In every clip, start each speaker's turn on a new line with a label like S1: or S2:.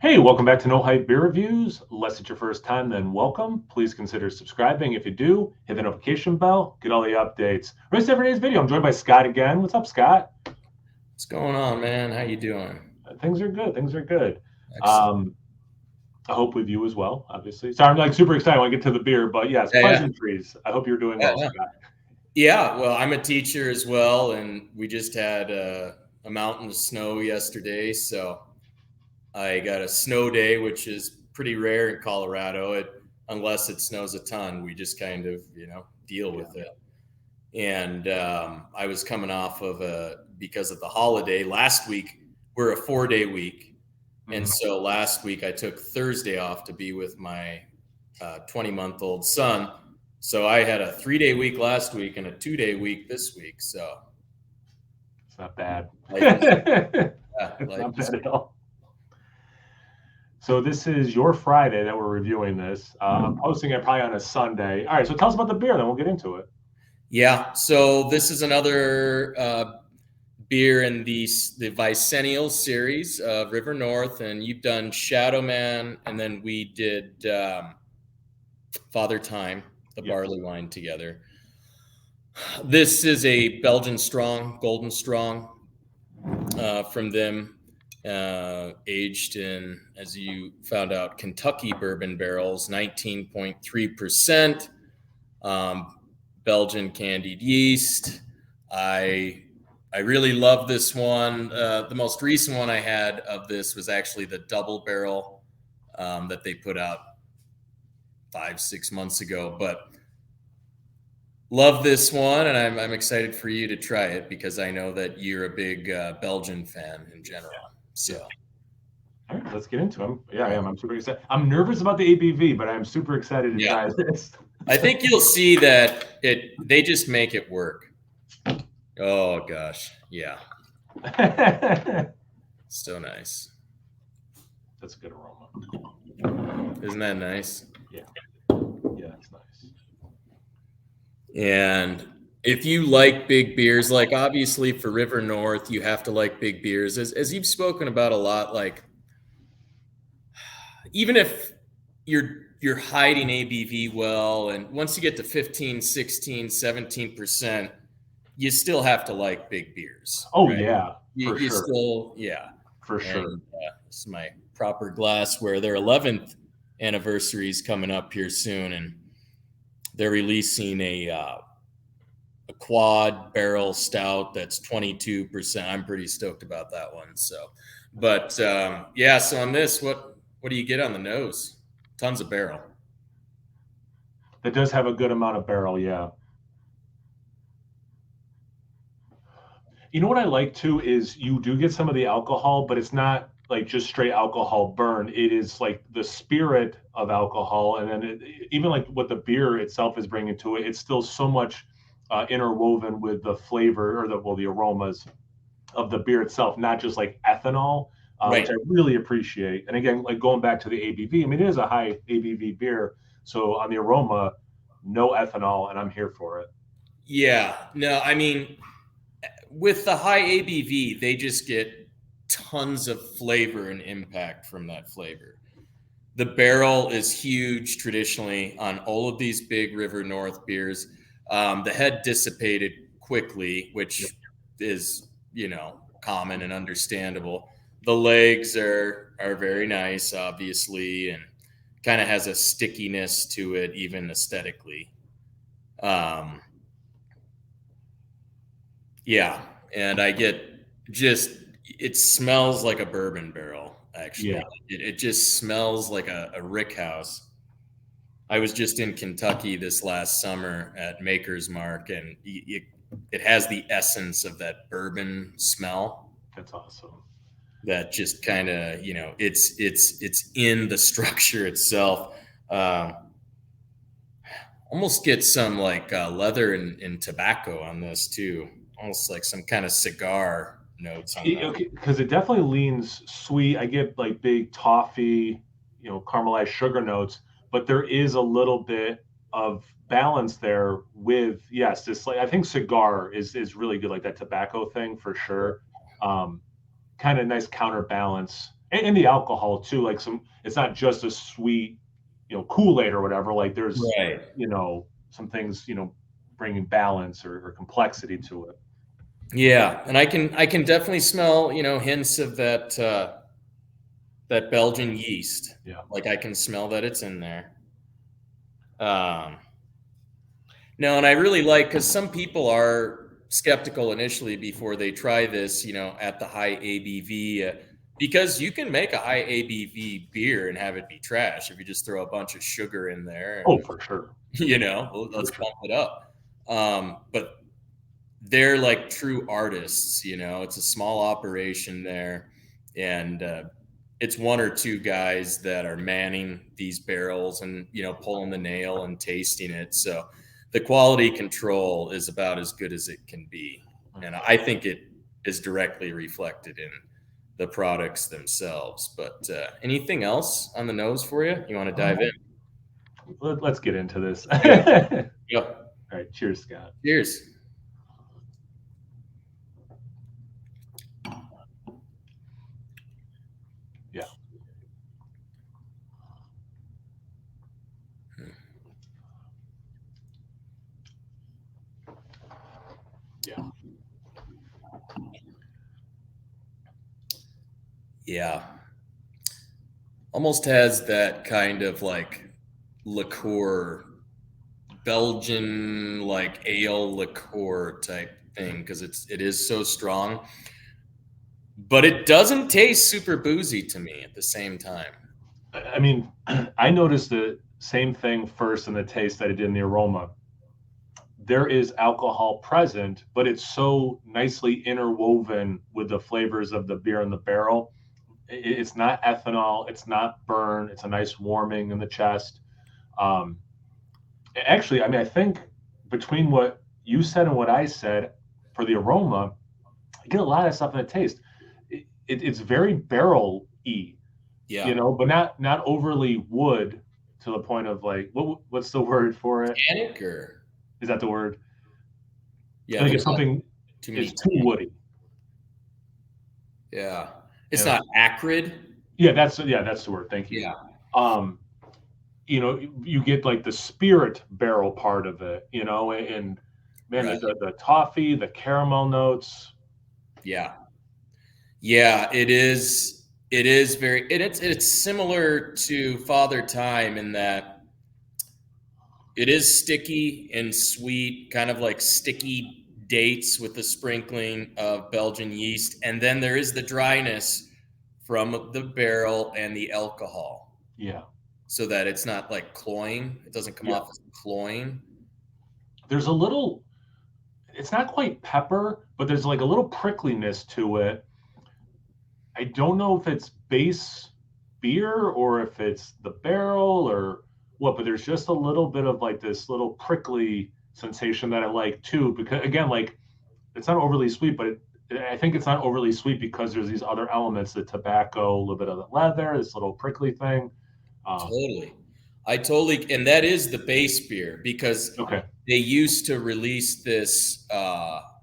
S1: Hey, welcome back to No Hype Beer Reviews. Unless it's your first time, then welcome. Please consider subscribing. If you do, hit the notification bell, get all the updates. Rest every day's video. I'm joined by Scott again. What's up, Scott?
S2: What's going on, man? How you doing?
S1: Things are good. Things are good.
S2: Excellent.
S1: Um, I hope with you as well, obviously. Sorry, I'm like super excited when I get to the beer, but yes,
S2: Yeah, yeah,
S1: pleasantries. I hope you're doing
S2: yeah,
S1: well,
S2: yeah.
S1: Scott.
S2: Yeah, well, I'm a teacher as well, and we just had a mountain of snow yesterday, so I got a snow day, which is pretty rare in Colorado. Unless it snows a ton, we just kind of deal
S1: Yeah.
S2: with it. And I was coming off of because of the holiday last week. We're a 4-day week, and
S1: Mhm.
S2: so last week I took Thursday off to be with my 20-month-old son. So I had a 3-day week last week and a 2-day week this week. So
S1: It's not bad.
S2: life is
S1: It's
S2: life
S1: not
S2: is
S1: bad at all. So this is your Friday that we're reviewing this. I'm posting it probably on a Sunday. All right, so tell us about the beer, then we'll get into it.
S2: yeah. So this is another beer in the Bicentennial series of River North, and you've done Shadow Man, and then we did Father Time, the
S1: Yes.
S2: barley wine together. This is a Belgian strong, golden strong from them, aged in, as you found out, Kentucky bourbon barrels, 19.3%, Belgian candied yeast. I I really love this one. The most recent one I had of this was actually the double barrel that they put out 5-6 months ago. But love this one, and I'm excited for you to try it because I know that you're a big Belgian fan in general.
S1: Yeah.
S2: So
S1: All right, let's get into them. Yeah, I
S2: uh,
S1: am. I'm super excited. I'm nervous about the ABV, but I'm super excited to
S2: yeah,
S1: try this.
S2: I think you'll see that they just make it work. Oh gosh, yeah,
S1: That's
S2: so nice.
S1: a good aroma.
S2: Isn't that nice?
S1: Yeah, yeah, that's nice.
S2: And if you like big beers, like obviously for River North, you have to like big beers. As you've spoken about a lot, like even if you're hiding ABV well, and once you get to 15, 16, 17%, you still have to like big beers,
S1: Oh
S2: right?
S1: yeah, for
S2: You
S1: sure,
S2: still, yeah.
S1: for
S2: And
S1: sure.
S2: this is my proper glass where their 11th anniversary is coming up here soon, and they're releasing a quad barrel stout that's 22%. I'm pretty stoked about that one. So, but yeah, so on this, what do you get on the nose? Tons of barrel.
S1: That does have a good amount of barrel. Yeah. You know what I like too is you do get some of the alcohol, but it's not like just straight alcohol burn. It is like the spirit of alcohol, and then even like what the beer itself is bringing to it. It's still so much interwoven with the flavor or the aromas of the beer itself, not just like ethanol, which
S2: Right.
S1: I really appreciate. And again, like going back to the ABV, I mean, it is a high ABV beer. So on the aroma, no ethanol, and I'm here for it.
S2: Yeah. No, I mean, with the high ABV, they just get tons of flavor and impact from that flavor. The barrel is huge traditionally on all of these big River North beers. The head dissipated quickly,
S1: Yep.
S2: which is common and understandable. The legs are very nice, obviously, and kind of has a stickiness to it, even aesthetically. Um, yeah, and I get just it smells like a bourbon barrel.
S1: Yeah.
S2: Actually, it just smells like a rick house. I was just in Kentucky this last summer at Maker's Mark, and it has the essence of that bourbon smell
S1: That's awesome.
S2: that just kind of it's in the structure itself. Uh, Almost get some like leather and tobacco on this too, almost like some kind of cigar notes on that.
S1: Okay, because it definitely leans sweet. I get like big toffee, caramelized sugar notes, but there is a little bit of balance there with yes, this like I think cigar is really good, like that tobacco thing for sure. Kind of nice counterbalance. and the alcohol too. Like it's not just a sweet, Kool-Aid or whatever. Like there's,
S2: Right.
S1: some things, bringing balance or complexity to it.
S2: Yeah, and I can definitely smell, hints of that Belgian yeast.
S1: Yeah.
S2: Like I can smell that it's in there. Um, no, and I really like, because some people are skeptical initially before they try this, at the high ABV, because you can make a high ABV beer and have it be trash if you just throw a bunch of sugar in there
S1: Oh,
S2: and
S1: for sure.
S2: let's
S1: For sure.
S2: pump it up. But they're like true artists. It's a small operation there, and it's one or two guys that are manning these barrels and pulling the nail and tasting it. So the quality control is about as good as it can be, and I think it is directly reflected in the products themselves. But anything else on the nose for you? You want to dive in?
S1: Let's get into this.
S2: Yeah.
S1: All
S2: Yeah.
S1: right. Cheers, Scott.
S2: Cheers.
S1: Yeah. Yeah.
S2: Yeah. Almost has that kind of like liqueur, Belgian like ale liqueur type thing, because it is so strong, but it doesn't taste super boozy to me at the same time.
S1: I mean, I noticed the same thing first in the taste that I did in the aroma. There is alcohol present, but it's so nicely interwoven with the flavors of the beer in the barrel. It's not ethanol, it's not burn, it's a nice warming in the chest. Um, Actually, I mean, I think between what you said and what I said for the aroma, I get a lot of stuff in the taste. It's very barrel y,
S2: Yeah.
S1: but not overly wood to the point of like what's the word for it?
S2: Tannic, or
S1: Is that the word?
S2: yeah,
S1: I think
S2: there's
S1: it's
S2: not
S1: something.
S2: too many
S1: It's too
S2: tannic.
S1: woody.
S2: Yeah.
S1: You
S2: It's
S1: know?
S2: not acrid.
S1: Yeah, that's the word. Thank you.
S2: Yeah.
S1: Um, you get like the spirit barrel part of it, and man,
S2: Right.
S1: the toffee, the caramel notes.
S2: Yeah. Yeah, it is. It is very. It's similar to Father Time in that it is sticky and sweet, kind of like sticky dates with the sprinkling of Belgian yeast, and then there is the dryness from the barrel and the alcohol,
S1: Yeah,
S2: so that it's not like cloying. It doesn't come
S1: yeah.
S2: off as cloying.
S1: There's a little. It's not quite pepper, but there's like a little prickliness to it. I don't know if it's base beer or if it's the barrel or what, but there's just a little bit of like this little prickly sensation that I like too. Because again, like it's not overly sweet, but I think it's not overly sweet because there's these other elements, the tobacco, a little bit of the leather, this little prickly thing. Um,
S2: Totally. I totally, and that is the base beer, because
S1: okay.
S2: they used to release this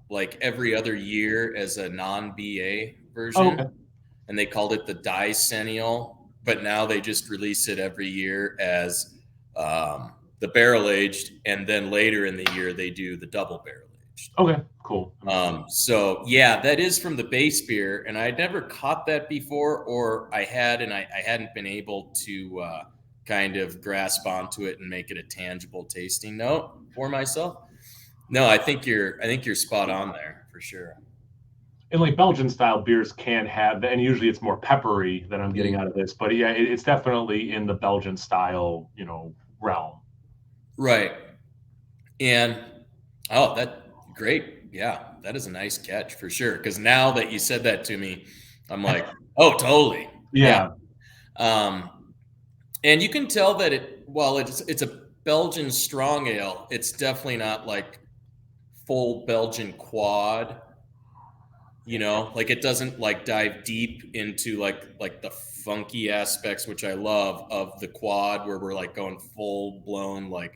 S2: like every other year as a non-BA
S1: Oh,
S2: version,
S1: okay.
S2: and they called it the Decennial, but now they just release it every year as the barrel aged, and then later in the year they do the double barrel aged.
S1: Okay. Cool. That makes sense.
S2: So yeah, that is from the base beer, and I'd never caught that before, or I had, and I hadn't been able to kind of grasp onto it and make it a tangible tasting note for myself. No, I think you're spot on there for sure.
S1: And like Belgian style beers can have, and usually it's more peppery than I'm getting
S2: Mm.
S1: out of this, but yeah, it's definitely in the Belgian style, realm.
S2: Right, and oh, that great, yeah, that is a nice catch for sure. Because now that you said that to me, I'm like, oh, totally, yeah.
S1: Yeah.
S2: Um, And you can tell that while it's a Belgian strong ale, it's definitely not like full Belgian quad. Like it doesn't like dive deep into like the funky aspects, which I love, of the quad, where we're like going full blown like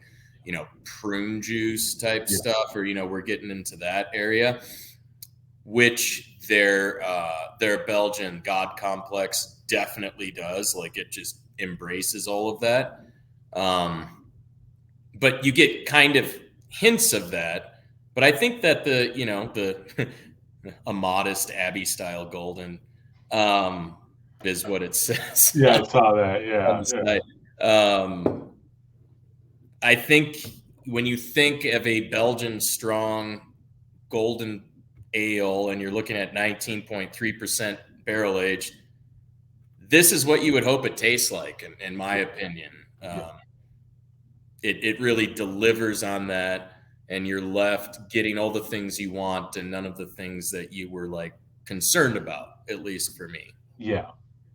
S2: prune juice type
S1: Yeah.
S2: stuff, or we're getting into that area, which their Belgian God complex definitely does. Like it just embraces all of that. But you get kind of hints of that. But I think that the a modest Abbey style golden is what it says
S1: Yeah, I saw that.
S2: on
S1: Yeah,
S2: the
S1: yeah,
S2: side. I think when you think of a Belgian strong golden ale and you're looking at 19.3% barrel age, this is what you would hope it tastes like, in my opinion.
S1: yeah,
S2: It really delivers on that, and you're left getting all the things you want and none of the things that you were like concerned about, at least for me.
S1: yeah.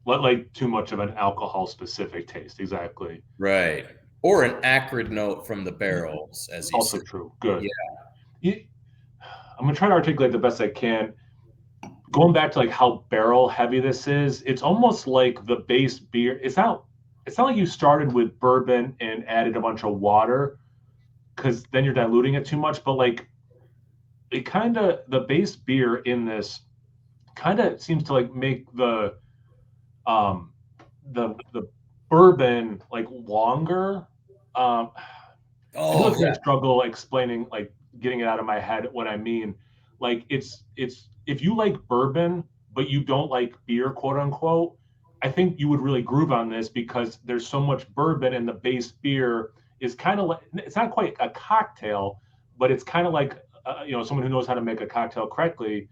S1: Like too much of an alcohol specific taste. Exactly.
S2: Right. Or an acrid note from the barrels, as you
S1: Also
S2: said.
S1: true.
S2: Yeah.
S1: Good. I'm gonna try to articulate the best I can. Going back to like how barrel heavy this is, it's almost like the base beer. It's not like you started with bourbon and added a bunch of water because then you're diluting it too much. But like it kind of the base beer in this kind of seems to like make um the bourbon like longer. Um, I know
S2: Oh,
S1: it's gonna
S2: yeah.
S1: struggle explaining like getting it out of my head what I mean. Like it's if you like bourbon but you don't like beer, quote unquote, I think you would really groove on this because there's so much bourbon and the base beer is kind of like it's not quite a cocktail, but it's kind of like someone who knows how to make a cocktail correctly.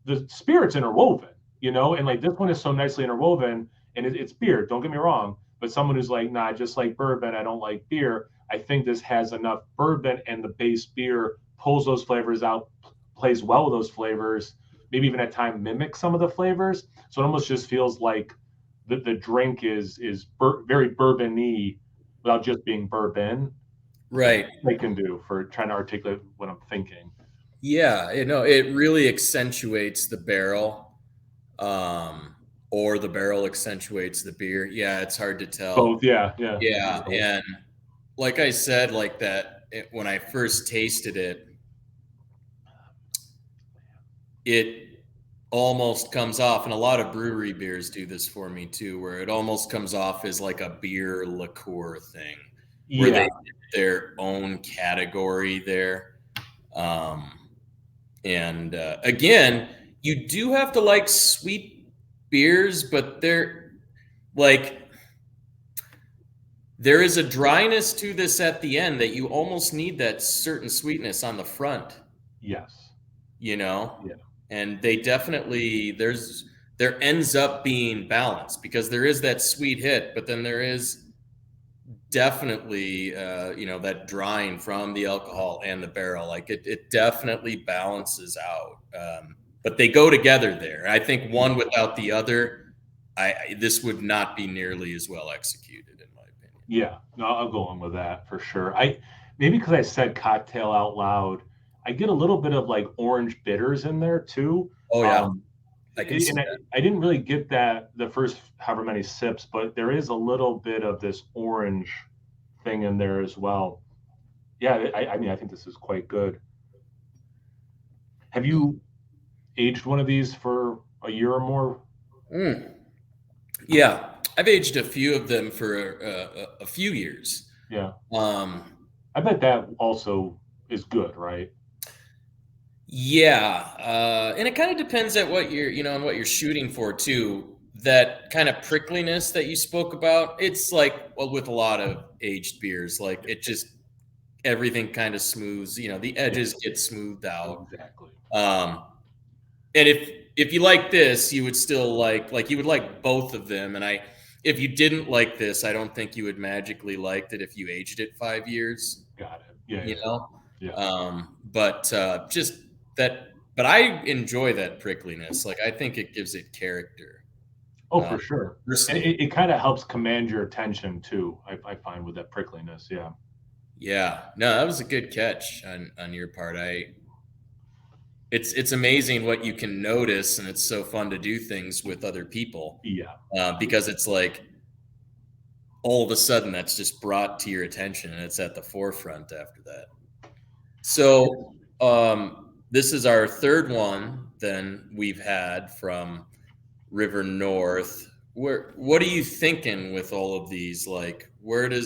S1: The spirits interwoven, and like this one is so nicely interwoven, and it's beer. Don't get me wrong, but someone who's like, nah, I just like bourbon. I don't like beer. I think this has enough bourbon, and the base beer pulls those flavors out, plays well with those flavors. Maybe even at time mimics some of the flavors. So it almost just feels like the drink is very bourbon-y without just being bourbon. If
S2: Right.
S1: they can do for trying to articulate what I'm thinking.
S2: Yeah, it really accentuates the barrel, um, or the barrel accentuates the beer. Yeah, it's hard to tell.
S1: Both, yeah, yeah, maybe
S2: Yeah,
S1: both.
S2: and like I said, like when I first tasted it, it almost comes off, and a lot of brewery beers do this for me too, where it almost comes off as like a beer liqueur thing, where they
S1: Yeah,
S2: get their own category there. Um, and again, you do have to like sweet beers, but like there is a dryness to this at the end that you almost need that certain sweetness on the front,
S1: yes.
S2: you know?
S1: Yeah.
S2: And they definitely there ends up being balance because there is that sweet hit, but then there is definitely that drying from the alcohol and the barrel. Like it definitely balances out. But they go together there. I think one without the other, this would not be nearly as well executed, in my opinion.
S1: Yeah. No, I'll go on with that for sure. I maybe because I said cocktail out loud, I get a little bit of like orange bitters in there too.
S2: Oh yeah,
S1: Um,
S2: I can see
S1: and
S2: that.
S1: I didn't really get that the first however many sips, but there is a little bit of this orange thing in there as well. Yeah, I mean, I think this is quite good. Have you aged one of these for a year or more?
S2: Mm. Yeah, I've aged a few of them for a few years.
S1: Yeah.
S2: Um,
S1: I bet that also is good, right?
S2: Yeah, and it kind of depends at what on what you're shooting for too. That kind of prickliness that you spoke about, it's like well, with a lot of aged beers, like it just everything kind of smooths. The
S1: Yeah,
S2: edges get smoothed out.
S1: exactly.
S2: Um, and if you like this, you would still like you would like both of them. And if you didn't like this, I don't think you would magically liked it if you aged it 5 years.
S1: Got it. Yeah,
S2: You
S1: yeah,
S2: know,
S1: yeah.
S2: but just that. But I enjoy that prickliness. Like I think it gives it character.
S1: Oh,
S2: Uh,
S1: for sure. And
S2: Personally,
S1: it kind of helps command your attention too. I find with that prickliness. Yeah.
S2: yeah. No, that was a good catch on your part. It's amazing what you can notice, and it's so fun to do things with other people
S1: Yeah.
S2: because it's like all of a sudden that's just brought to your attention, and it's at the forefront after that. So this is our third one than we've had from River North. What are you thinking with all of these? Like, where do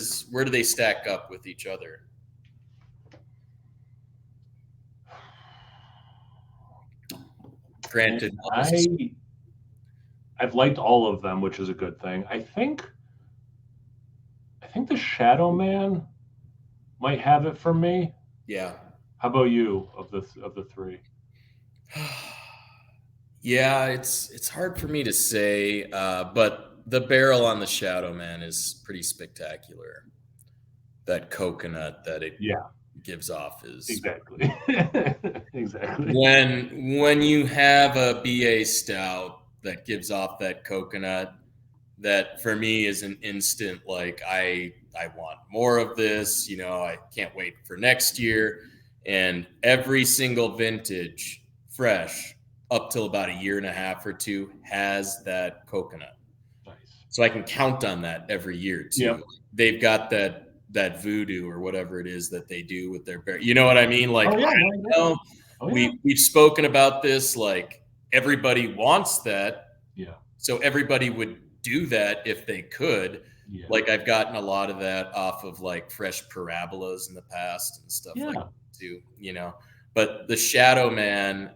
S2: they stack up with each other? Granted,
S1: I've liked all of them, which is a good thing. I think the Shadow Man might have it for me.
S2: yeah.
S1: How about you of the three?
S2: Yeah, it's hard for me to say, but the barrel on the Shadow Man is pretty spectacular. That coconut that it gives off is
S1: exactly exactly.
S2: When you have a BA stout that gives off that coconut, that for me is an instant like I want more of this. I can't wait for next year. And every single vintage, fresh up till about a year and a half or two, has that coconut.
S1: Nice.
S2: So I can count on that every year too.
S1: Yep.
S2: They've got that voodoo or whatever it is that they do with their bear. You know what I mean? Like,
S1: I
S2: don't know. We've spoken about this. Like, everybody wants that.
S1: Yeah.
S2: So everybody would do that if they could. Yeah. Like, I've gotten a lot of that off of like fresh parabolas in the past and stuff like that too, But the Shadow Man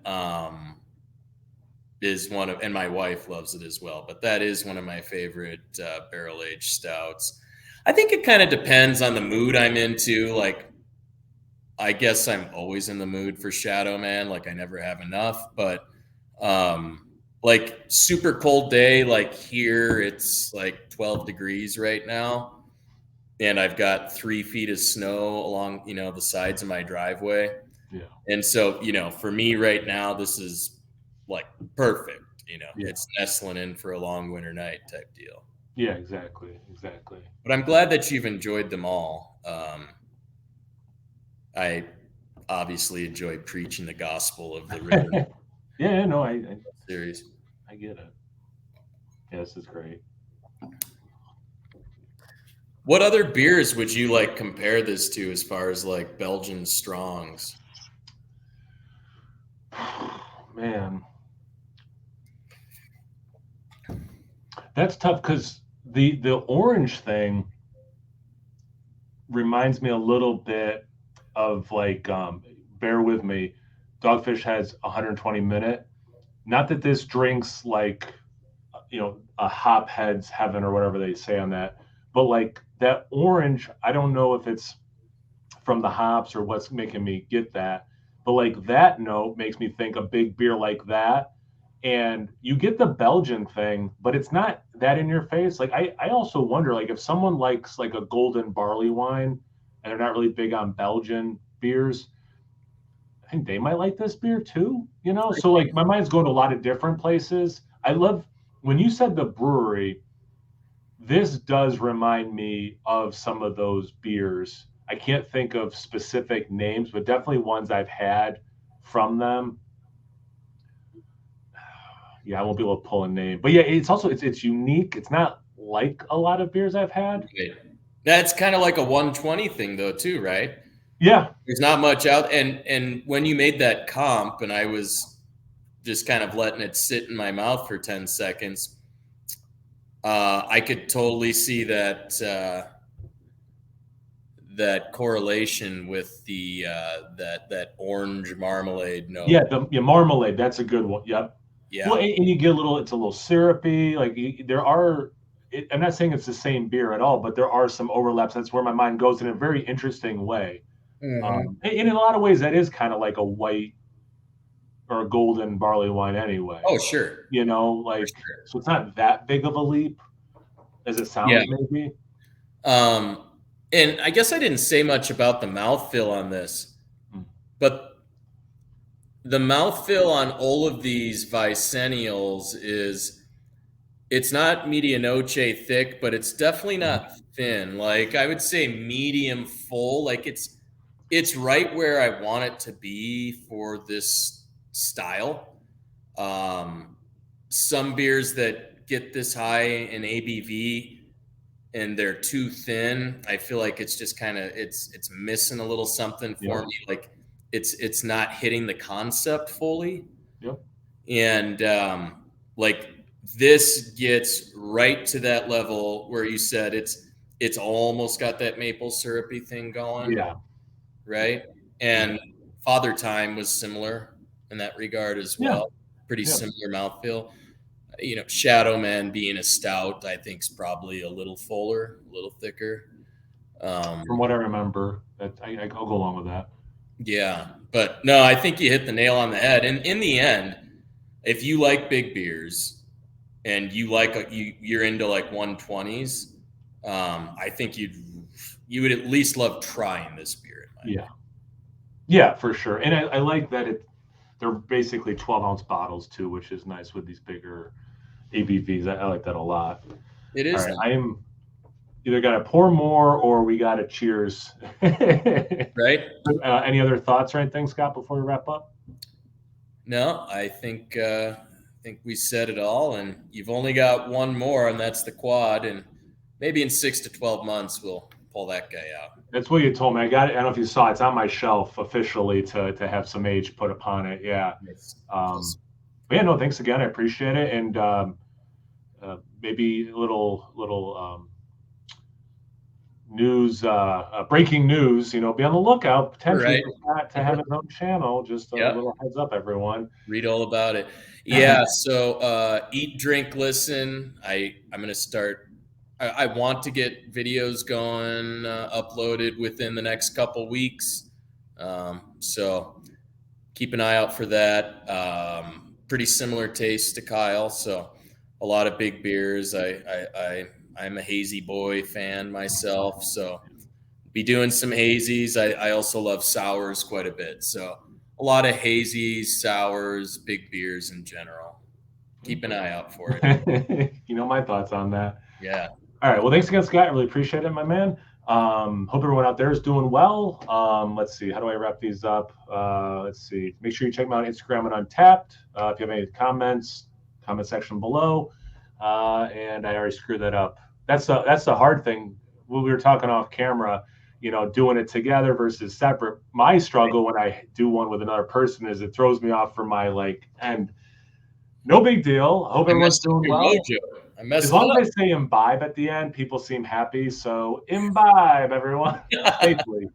S2: is one of, and my wife loves it as well, but that is one of my favorite barrel aged stouts. I think it kind of depends on the mood I'm into. Like, I guess I'm always in the mood for Shadow Man. Like, I never have enough, but like super cold day, like here it's like 12 degrees right now, and I've got 3 feet of snow along, the sides of my driveway. Yeah. And so, for me right now, this is like perfect. It's nestling in for a long winter night type deal.
S1: Yeah, exactly.
S2: But I'm glad that you've enjoyed them all. I obviously enjoy preaching the gospel of the river.
S1: Yeah, no, I
S2: series.
S1: I get it. Yeah, this is great.
S2: What other beers would you like compare this to as far as like Belgian strongs?
S1: Man, that's tough because the orange thing reminds me a little bit of like bear with me, Dogfish has 120 minute. Not that this drinks like a hop head's heaven or whatever they say on that, but like that orange, I don't know if it's from the hops or what's making me get that, but like that note makes me think a big beer like that. And you get the Belgian thing, but it's not that in your face. Like I also wonder, like if someone likes like a golden barley wine and they're not really big on Belgian beers, I think they might like this beer too, So like my mind's going to a lot of different places. I love when you said the brewery, this does remind me of some of those beers. I can't think of specific names, but definitely ones I've had from them. Yeah, I won't be able to pull a name, but yeah, it's also it's unique. It's not like a lot of beers I've had.
S2: That's kind of like a 120 thing though, too, right?
S1: Yeah,
S2: there's not much out. And when you made that comp, and I was just kind of letting it sit in my mouth for 10 seconds, I could totally see that that correlation with the that orange marmalade note.
S1: Yeah, marmalade. That's a good one. Yep.
S2: Yeah.
S1: Well, and you get it's a little syrupy. Like there are. I'm not saying it's the same beer at all, but there are some overlaps. That's where my mind goes in a very interesting way. And in a lot of ways, that is kind of like a white or a golden barley wine anyway.
S2: Oh, sure.
S1: Sure. So it's not that big of a leap as it sounds, maybe.
S2: And I guess I didn't say much about the mouthfeel on this, but the mouthfeel on all of these Vicennials it's not medianoche thick, but it's definitely not thin. Like I would say medium full. Like it's right where I want it to be for this style. Some beers that get this high in ABV and they're too thin, I feel like it's just kind of it's missing a little something for me. Like it's not hitting the concept fully.
S1: Yep.
S2: And like this gets right to that level where you said it's almost got that maple syrupy thing going,
S1: Yeah,
S2: right?
S1: yeah,
S2: And Father Time was similar in that regard as
S1: yeah,
S2: well. Pretty
S1: yeah.
S2: similar mouthfeel. Shadow Man being a stout, I think is probably a little fuller, a little thicker.
S1: From
S2: Um,
S1: what I remember, that I'll go along with that.
S2: yeah, but no, I think you hit the nail on the head. And in the end, if you like big beers and you're into like 120s, I think you would at least love trying this beer in my
S1: Yeah,
S2: opinion.
S1: yeah, for sure. And I like that they're basically 12-ounce bottles too, which is nice with these bigger ABVs. I like that a lot.
S2: It
S1: All
S2: is
S1: right,
S2: nice,
S1: I am either got to pour more or we got to cheers.
S2: right?
S1: Any other thoughts or anything, Scott, before we wrap up?
S2: No, I think we said it all, and you've only got one more, and that's the quad, and maybe in 6 to 12 months we'll pull that guy out.
S1: That's what you told me. I got it. I don't know if you saw it. It's on my shelf officially to have some age put upon it. Yeah.
S2: Yes.
S1: Um,
S2: Yes.
S1: but yeah, no, thanks again. I appreciate it. And maybe a little news, breaking news. Be on the lookout
S2: All
S1: potentially
S2: right.
S1: for Scott to have his own channel. Just a
S2: Yeah.
S1: little heads up, everyone.
S2: Read all about it. Yeah. So eat, drink, listen. I'm gonna start. I want to get videos going, uploaded within the next couple weeks. So keep an eye out for that. Pretty similar taste to Kyle, so a lot of big beers. I'm a hazy boy fan myself, so be doing some hazies. I also love sours quite a bit, so a lot of hazies, sours, big beers in general. Keep an eye out for it.
S1: You know my thoughts on that.
S2: Yeah.
S1: All right. Well, thanks again, Scott. I really appreciate it, my man. Hope everyone out there is doing well. Let's see. How do I wrap these up? Let's see. Make sure you check me out on Instagram and Untapped. If you have any comments, comment section below. And I already screwed that up. That's the hard thing. When we were talking off camera, doing it together versus separate. My struggle when I do one with another person is it throws me off for my and no big deal. I hope
S2: I
S1: everyone's
S2: messed up
S1: doing
S2: your
S1: well.
S2: mojo. I
S1: As
S2: messed it
S1: long as I say imbibe at the end, people seem happy. So imbibe, everyone,
S2: up.
S1: safely.